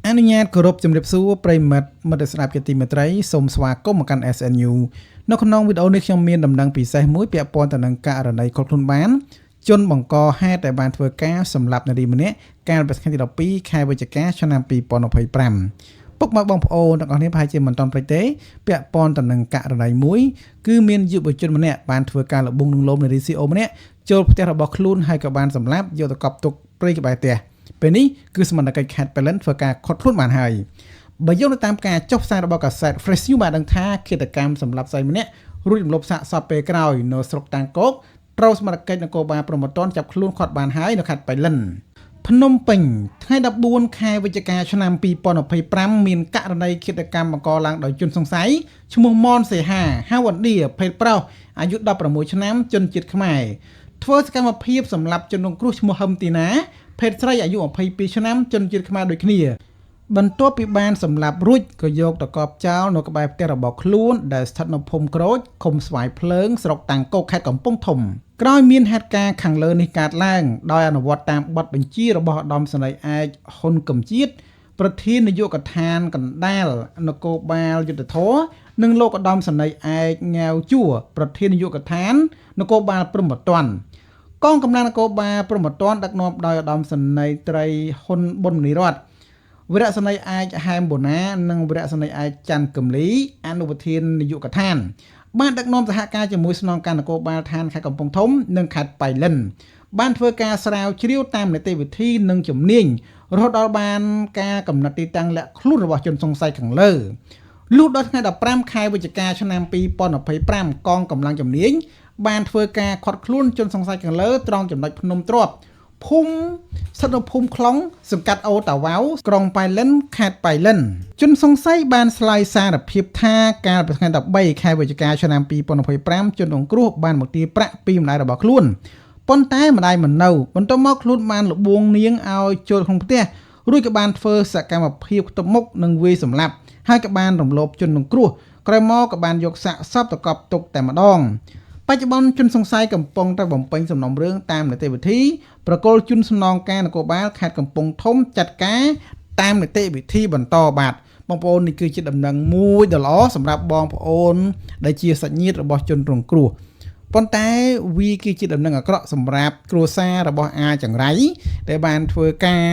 អនុញ្ញាតគោរពជំរាបសួរប្រិមិត្តមិត្តស្ដាប់ជាទីមេត្រីសូមស្វាគមន៍មកកាន់ SNU នៅក្នុងវីដេអូនេះខ្ញុំមានដំណឹងពិសេសមួយពាក់ព័ន្ធទៅនឹងករណីខុសខ្លួនបានជនបង្កហេតុដែលបានធ្វើការសម្លាប់នារីម្នាក់កាលពីថ្ងៃទី12ខែវិច្ឆិកាឆ្នាំ2025ពុកម៉ែបងប្អូនទាំងអស់គ្នាប្រហែលជាមិនទាន់ភ្លេចទេពាក់ព័ន្ធទៅនឹងករណីមួយគឺមានយុវជនម្នាក់បានធ្វើការលបងនឹងលោមនារី CEO ម្នាក់ចូលផ្ទះរបស់ខ្លួនហើយក៏បានសម្លាប់យកទៅកប់ទុកព្រៃក្បែរផ្ទះពេលនេះគឺសមត្ថកិច្ចខេត្តប៉ៃលិនធ្វើការខុតខ្លួនបានហើយបើយោងទៅតាមការចុះផ្សាយរបស់កាសែត Fresh News បានដឹងថាឃាតកម្មសម្លាប់ស្រីម្នាក់រួចរំលោភសាកសពពេលក្រោយនៅស្រុកតាំងកោកត្រូវសមត្ថកិច្ចនគរបាលព្រហ្មទណ្ឌចាប់ខ្លួនខាត់បានហើយនៅខេត្តប៉ៃលិនភ្នំពេញថ្ងៃ14ខែវិច្ឆិកាឆ្នាំ2025មានករណីឃាតកម្មបង្កឡើងដោយជនសង្ស័យឈ្មោះមនសេហាហៅវណ្ឌាភេទប្រុសអាយុ16ឆ្នាំជនជាតិខ្មែរធ្វើសកម្មភាពសម្លាប់ជនរងគ្រោះឈ្មោះហឹមទីណាភេទស្រីអាយុ22ឆ្នាំជនជាតិខ្មែរដូចគ្នាបន្ទាប់ពីបានសម្លាប់រួចក៏យកទៅកប់ចោលនៅក្បែរផ្ទះរបស់ខ្លួនដែលស្ថិតនៅភូមិក្រូចឃុំស្វាយភ្លើងស្រុកតាំងកោកខេត្តកំពង់ធំក្រោយមានហេតុការណ៍ខាងលើនេះកើតឡើងដោយអនុវត្តតាមបទបញ្ជារបស់ឧត្តមសេនីយ៍ឯកហ៊ុនកំជាតិប្រធាននាយកដ្ឋានកណ្ដាលនគរបាលយុទ្ធធរនិងលោកឧត្តមសេនីយ៍ឯកងាវជួរប្រធាននាយកដ្ឋាននគរបាលព្រហ្មទណ្ឌកងកម្លាំងនគរបាលព្រហ្មទណ្ឌដឹកនាំដោយឧត្តមសេនីយ៍ត្រីហ៊ុនប៊ុនមនីរតន៍វីរៈសេនីយ៍ឯកហែមបូណានិងវីរៈសេនីយ៍ឯកច័ន្ទកំលីអនុប្រធាននាយកដ្ឋានបានដឹកនាំសហការជាមួយស្នងការនគរបាលឋានខេត្តកំពង់ធំនិងខេត្តប៉ៃលិនបានធ្វើការស្រាវជ្រាវតាមនីតិវិធីនិងជំនាញរហូតដល់បានការកំណត់ទីតាំងលាក់ខ្លួនរបស់ជនសង្ស័យខាងលើលុះដល់ថ្ងៃ15ខែវិច្ឆិកាឆ្នាំ2025កងកម្លាំងជំនាញបានធ្វើការខាត់ខ្លួនជនសង្ស័យខាងលើត្រង់ចំណុចភ្នំទ្របភូមិស្ថិតនៅភូមិខ្លុងសង្កាត់អូតាវ៉ៅក្រុងប៉ៃលិនខេត្តប៉ៃលិនជនសង្ស័យបានឆ្លើយសារភាពថាកាលពីថ្ងៃ13ខែវិច្ឆិកាឆ្នាំ2025ជនរងគ្រោះបានមកទារប្រាក់ពីម្ដាយរបស់ខ្លួនប៉ុន្តែម្ដាយមិននៅបន្ទាប់មកខ្លួនបានលបងនាងឲ្យចូលក្នុងផ្ទះរួចក៏បានធ្វើសកម្មភាពខ្ទប់មុខនិងវាយសម្លាប់ហើយក៏បានរំលោភជនរងគ្រោះក្រោយមកក៏បានយកសាកសពទៅកប់ទុកតែម្ដងបច្ចុប្បន្នជនសង្ស័យកំពុងតែបំពេញសំណុំរឿងតាមនីតិវិធីប្រកុលជូនសំណងការនគរបាលខេត្តកំពង់ធំចាត់ការតាមនីតិវិធីបន្តបាទបងប្អូននេះគឺជាដំណឹងមួយដ៏ល្អសម្រាប់បងប្អូនដែលជាសាច់ញាតិរបស់ជនរងគ្រោះប៉ុន្តែវាគឺជាដំណឹងអាក្រក់សម្រាប់គ្រួសាររបស់អាចង្រៃដែលបានធ្វើការ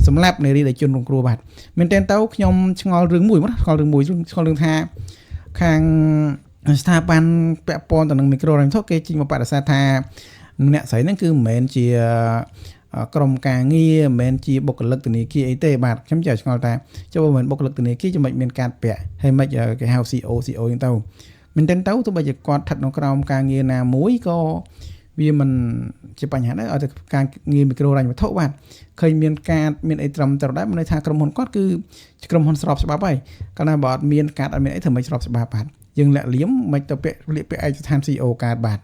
សម្លាប់នារីដែលជនរងគ្រោះបាទមែនតើទៅខ្ញុំឆ្ងល់រឿងមួយឆ្ងល់រឿងថាខាងស្ថាប័នពាក់ព័ន្ធទៅនឹងមីក្រូរ៉ាញ់ថូគេជីងមកបដិសេធថាអ្នកស្រីហ្នឹងគឺមិនមែនជាក្រុមការងារមិនមែនជាបុគ្គលិកធនាគារអីទេបាទខ្ញុំចេះឆ្ងល់ថាចុះបើមិនបុគ្គលិកធនាគារចាំមិនមានការពាក់ហើយមិនគេហៅ CEO ហ្នឹងទៅមែនតើទៅទោះបីជាគាត់ស្ថិតនៅក្រោមការងារណាមួយក៏វាមិនជាបញ្ហាដែរឲ្យតែការងារមីក្រូរ៉ាញ់វត្ថុបាទឃើញមានការមានអីត្រឹមត្រូវដែរមិនន័យថាក្រុមហ៊ុនគាត់គឺក្រុមហ៊ុនស្របច្បាប់ហើយកាលណាបើអត់មានការអត់មានអីធ្វើមិនស្របច្បាប់បាទយើងលាក់លៀមមិនទៅពាក់ឯកស្ថាន CEO កើតបាទ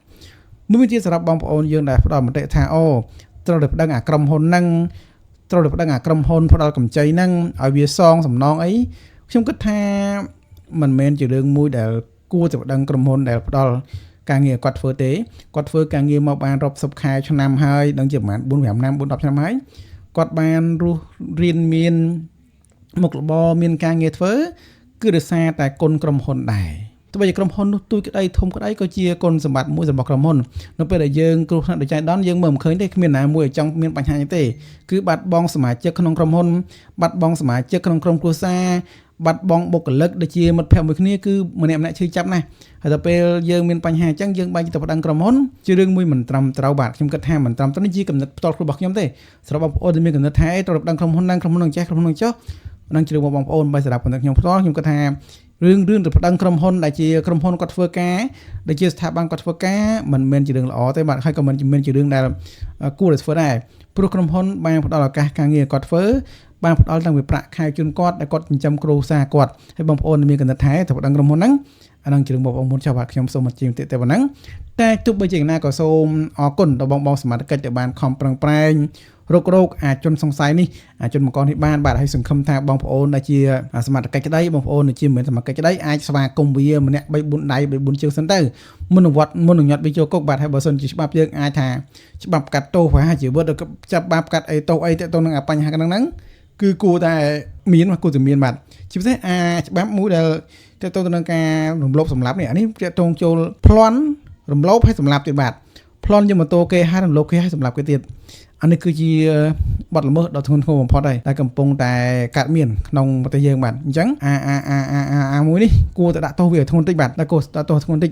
មួយទៀតសម្រាប់បងប្អូនយើងដែលផ្ដល់មតិថាអូត្រូវតែប្តឹងអាក្រុមហ៊ុនហ្នឹងត្រូវតែប្តឹងអាក្រុមហ៊ុនផ្ដល់កម្ចីហ្នឹងឲ្យវាសងសំណងអីខ្ញុំគិតថាមិនមែនជារឿងមួយដែលគួរទៅប្តឹងក្រុមហ៊ុនដែលផ្ដល់ការងារគាត់ធ្វើទេគាត់ធ្វើការងារមកបានរាប់សិបខែឆ្នាំហើយដឹងជាប្រហែល 4-5 ឆ្នាំ 4-10 ឆ្នាំហើយគាត់បានរស់រៀនមានមុខរបរមានការងារធ្វើគឺដោយសារតែគុណក្រុមហ៊ុនដែរទោះបីជាក្រុមហ៊ុននោះទូចក្តីធំក្តីក៏ជាគុណសម្បត្តិមួយរបស់ក្រុមហ៊ុននៅពេលដែលយើងគ្រោះថ្នាក់ដោយចៃដន្យយើងមើលមិនឃើញទេគ្មានណាមួយឲ្យចង់មានបញ្ហាទេគឺបាត់បង់សមាជិកក្នុងក្រុមហ៊ុនបាត់បង់សមាជិកក្នុងក្រុមគ្រួសារបាត់បង់បុគ្គលិកដែលជាមិត្តភក្តិមួយគ្នាគឺម្នាក់ឈឺចាប់ណាស់ហើយដល់ពេលយើងមានបញ្ហាអញ្ចឹងយើងបែរទៅប្តឹងក្រុមហ៊ុនជារឿងមួយមិនត្រឹមត្រូវបាទខ្ញុំគិតថាមិនត្រឹមត្រូវនេះជាកំណត់ផ្ទាល់ខ្លួនរបស់ខ្ញុំទេសម្រាប់បងប្អូនដែលមានកំណត់ថាត្រូវប្តឹងក្រុមហ៊ុនហ្នឹងក្រុមហ៊ុននឹងចេះក្រុមហ៊ុននឹងចុះនឹងជ្រើសមកបងប្អូនបើសម្រាប់កំណត់ខ្ញុំផ្ទាល់ខ្ញុំគិតថារឿងទៅប្តឹងក្រុមហ៊ុនដែលជាក្រុមហ៊ុនគាត់ធ្វើការដែលជាស្ថាប័នគាត់ធ្វើការមិនមែនជារឿងល្អទេបាទហើយក៏មិនមែនជារឿងដែលគួរតែធ្វើដែរព្រោះក្រុមហ៊ុនបានផ្ដល់ឱកាសការងារគាត់ធ្វើបានផ្ដល់តាំងពីប្រាក់ខែជូនគាត់ដែលគាត់ចិញ្ចឹមគ្រួសារគាត់ហើយបងប្អូនមានកំណត់ថាទៅប្តឹងក្រុមហ៊ុនហ្នឹងអានឹងជារឿងបងប្អូនចុះបាទខ្ញុំសូមបញ្ជាក់តែប៉ុណ្ណឹងតែទោះបីជាណាក៏សូមអរគុណដល់បងសមាជិកដែលបានខំប្រឹងប្រែងរកអាចជនសង្ស័យនេះជនបង្កនេះបានបាទហើយសង្ឃឹមថាបងប្អូនដែលជាសមាជិកក្តីបងប្អូនដែលជាមិនសមាជិកក្តីអាចស្វាគមន៍វាម្នាក់3 4ដៃ3 4ជើងសិនទៅមុននឹងញាត់វាចូលគុកបាទហើយបើសិនជាច្បាប់យើងអាចថាច្បាប់កាត់ទោសប្រហែលជាវត្តចាប់បាបកាត់អីទោសអីទៅនឹងបញ្ហាហ្នឹងគឺ គឺគួរតែមានគួរតែមានបាទជាពិសេសច្បាប់មួយដែលទាក់ទងទៅនឹងការរំលោភសម្លាប់នេះអានេះទាក់ទងចូលប្លន់រំលោភឲ្យសម្លាប់ទៀតបាទប្លន់យកម៉ូតូគេហើយរំលោភគេឲ្យសម្លាប់គេទៀតអានេះគឺជាបទល្មើសដ៏ធ្ងន់ធ្ងរបំផុតហើយដែលកំពុងតែកើតមានក្នុងប្រទេសយើងបាទអញ្ចឹងមួយនេះគួរតែដាក់ទោសវាធ្ងន់តិចបាទដាក់ទោសធ្ងន់តិច